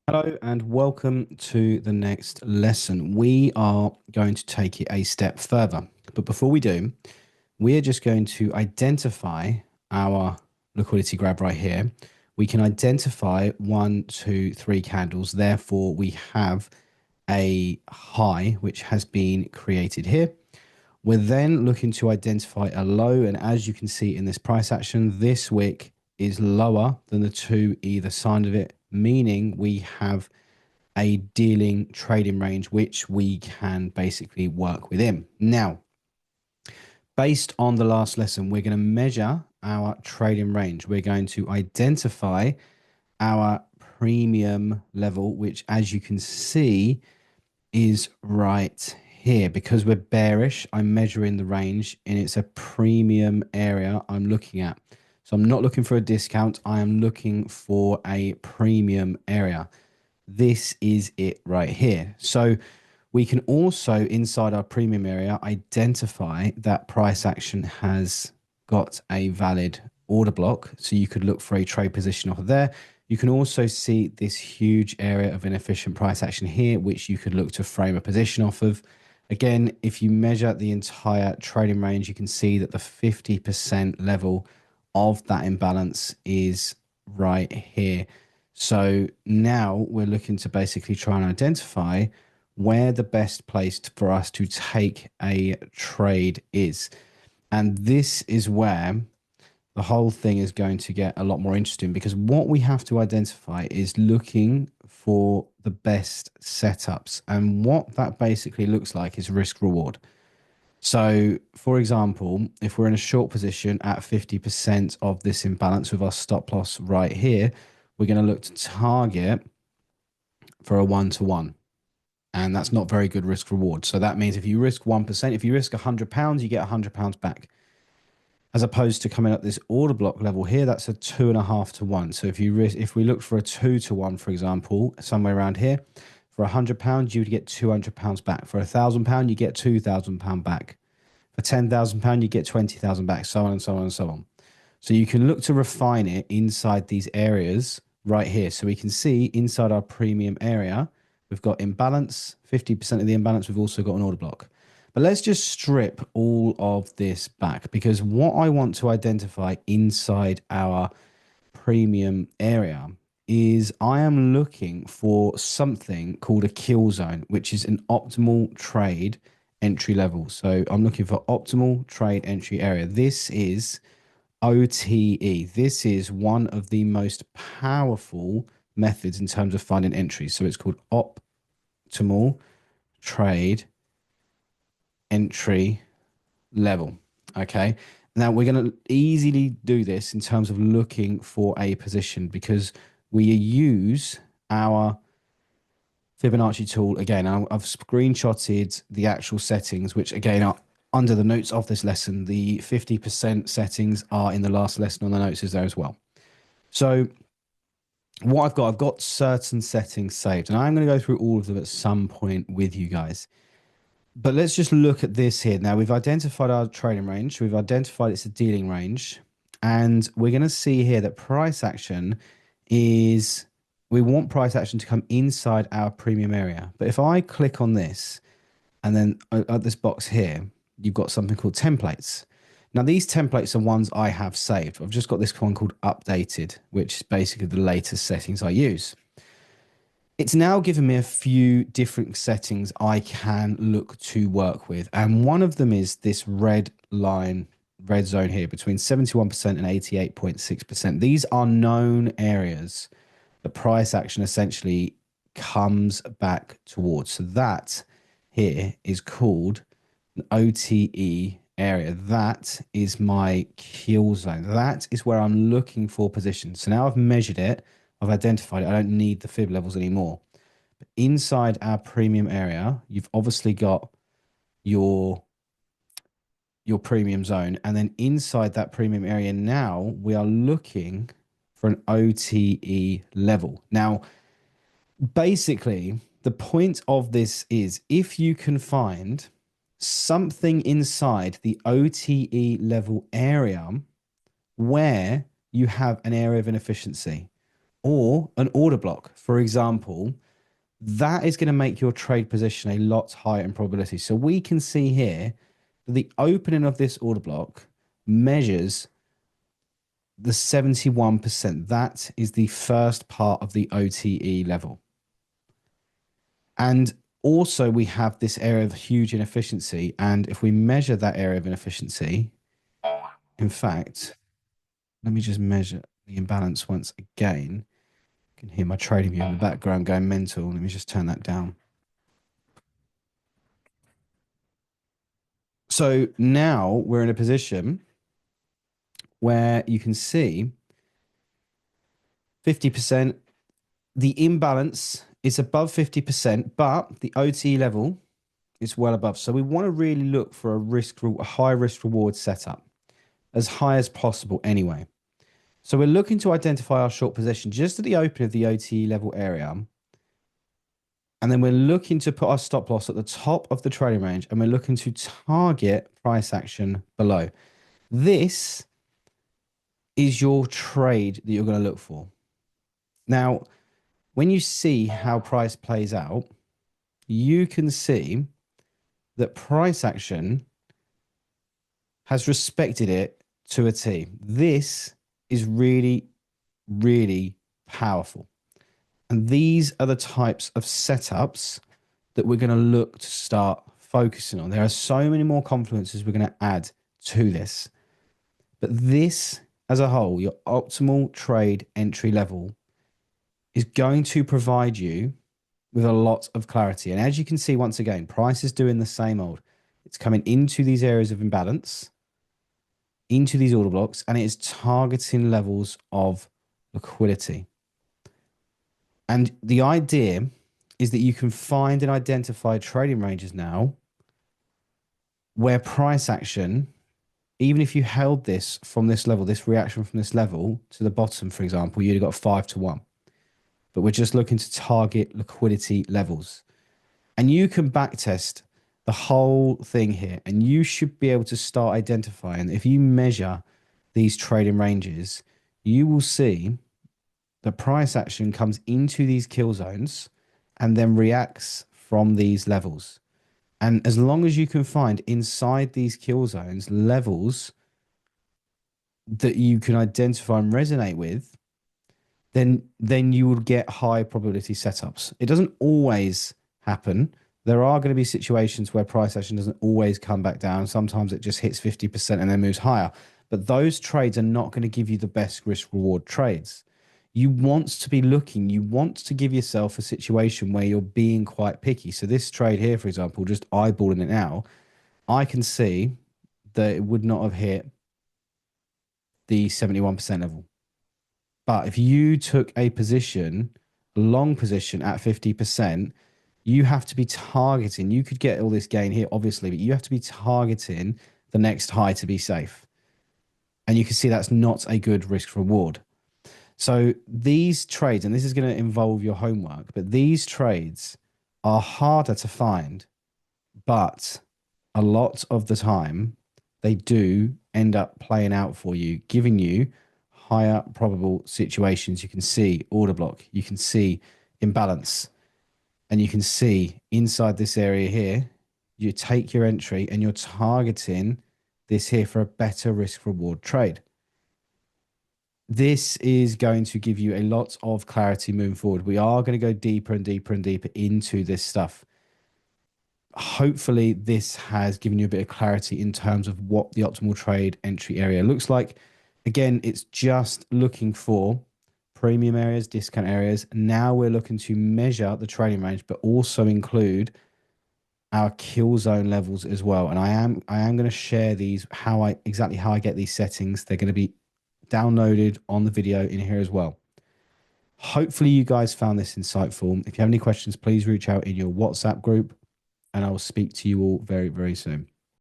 Hello and welcome to the next lesson. We are going to take it a step further. But before we do, we are just going to identify our liquidity grab right here. We can identify one, two, three candles. Therefore, we have a high which has been created here. We're then looking to identify a low. And as you can see in this price action, this wick is lower than the two either side of it, meaning we have a dealing trading range which we can basically work within. Now, based on the last lesson, we're going to measure our trading range. We're going to identify our premium level, which as you can see is right here. Because we're bearish, I'm measuring the range and it's a premium area I'm looking at. So I'm not looking for a discount. I am looking for a premium area. This is it right here. So we can also, inside our premium area, identify that price action has got a valid order block. So you could look for a trade position off of there. You can also see this huge area of inefficient price action here, which you could look to frame a position off of. Again, if you measure the entire trading range, you can see that the 50% level of that imbalance is right here. So now we're looking to basically try and identify where the best place for us to take a trade is. And this is where the whole thing is going to get a lot more interesting, because what we have to identify is looking for the best setups. And what that basically looks like is risk reward. So, for example, if we're in a short position at 50% of this imbalance with our stop loss right here, we're going to look to target for a one-to-one. And that's not very good risk reward. So that means if you risk 1%, if you risk £100, you get £100 back. As opposed to coming up this order block level here, that's a 2.5 to 1. So if we look for a 2 to 1, for example, somewhere around here, for £100, you would get £200 back. For £1,000, you get £2,000 back. For £10,000, you get 20,000 back, so on and so on and so on. So you can look to refine it inside these areas right here. So we can see inside our premium area, we've got imbalance, 50% of the imbalance. We've also got an order block. But let's just strip all of this back, because what I want to identify inside our premium area is I am looking for something called a kill zone, which is an optimal trade entry level. So I'm looking for optimal trade entry area. This is OTE. This is one of the most powerful methods in terms of finding entries. So it's called optimal trade entry level. Okay. Now we're going to easily do this in terms of looking for a position, because we use our Fibonacci tool. Again, I've screenshotted the actual settings, which again are under the notes of this lesson. The 50% settings are in the last lesson on the notes is there as well. So what I've got certain settings saved, and I'm going to go through all of them at some point with you guys. But let's just look at this here. Now we've identified our trading range. We've identified it's a dealing range. And we're going to see here that price action is, we want price action to come inside our premium area. But if I click on this and then at this box here, you've got something called templates. Now these templates are ones I have saved. I've just got this one called updated, which is basically the latest settings I use. It's now given me a few different settings I can look to work with. And one of them is this red line, red zone here between 71% and 88.6%. These are known areas the price action essentially comes back towards. So that here is called an OTE area. That is my kill zone. That is where I'm looking for positions. So now I've measured it. I've identified it. I don't need the fib levels anymore. But inside our premium area, you've obviously got your premium zone. And then inside that premium area now, we are looking for an OTE level. Now, basically, the point of this is if you can find something inside the OTE level area where you have an area of inefficiency, or an order block, for example, that is going to make your trade position a lot higher in probability. So we can see here that the opening of this order block measures the 71%. That is the first part of the OTE level. And also we have this area of huge inefficiency. And if we measure that area of inefficiency, in fact, let me just measure the imbalance once again. You can hear my trading view in the background going mental. Let me just turn that down. So now we're in a position where you can see 50%, the imbalance is above 50%, but the OTE level is well above. So we want to really look for a high risk reward setup, as high as possible anyway. So we're looking to identify our short position just at the open of the OTE level area. And then we're looking to put our stop loss at the top of the trading range, and we're looking to target price action below. This is your trade that you're going to look for. Now, when you see how price plays out, you can see that price action has respected it to a T. This is really, really powerful. And these are the types of setups that we're going to look to start focusing on. There are so many more confluences we're going to add to this. But this, as a whole, your optimal trade entry level, is going to provide you with a lot of clarity. And as you can see, once again, price is doing the same old. It's coming into these areas of imbalance, into these order blocks, and it is targeting levels of liquidity. And the idea is that you can find and identify trading ranges now where price action, even if you held this from this level, this reaction from this level to the bottom, for example, you'd have got 5-1. But we're just looking to target liquidity levels. And you can backtest the whole thing here, and you should be able to start identifying. If you measure these trading ranges, you will see the price action comes into these kill zones and then reacts from these levels. And as long as you can find inside these kill zones levels that you can identify and resonate with, then you will get high probability setups. It doesn't always happen. There are going to be situations where price action doesn't always come back down. Sometimes it just hits 50% and then moves higher. But those trades are not going to give you the best risk reward trades. You want to be looking, you want to give yourself a situation where you're being quite picky. So this trade here, for example, just eyeballing it now, I can see that it would not have hit the 71% level. But if you took a position, a long position at 50%, you have to be targeting. You could get all this gain here, obviously, but you have to be targeting the next high to be safe. And you can see that's not a good risk reward. So these trades, and this is going to involve your homework, but these trades are harder to find, but a lot of the time they do end up playing out for you, giving you higher probable situations. You can see order block, you can see imbalance, and you can see inside this area here, you take your entry and you're targeting this here for a better risk reward trade. This is going to give you a lot of clarity moving forward. We are going to go deeper and deeper and deeper into this stuff. Hopefully this has given you a bit of clarity in terms of what the optimal trade entry area looks like. Again, it's just looking for premium areas, discount areas. Now we're looking to measure the trading range, but also include our kill zone levels as well. And I am going to share these, exactly how I get these settings. They're going to be downloaded on the video in here as well. Hopefully you guys found this insightful. If you have any questions, please reach out in your WhatsApp group, and I will speak to you all very, very soon.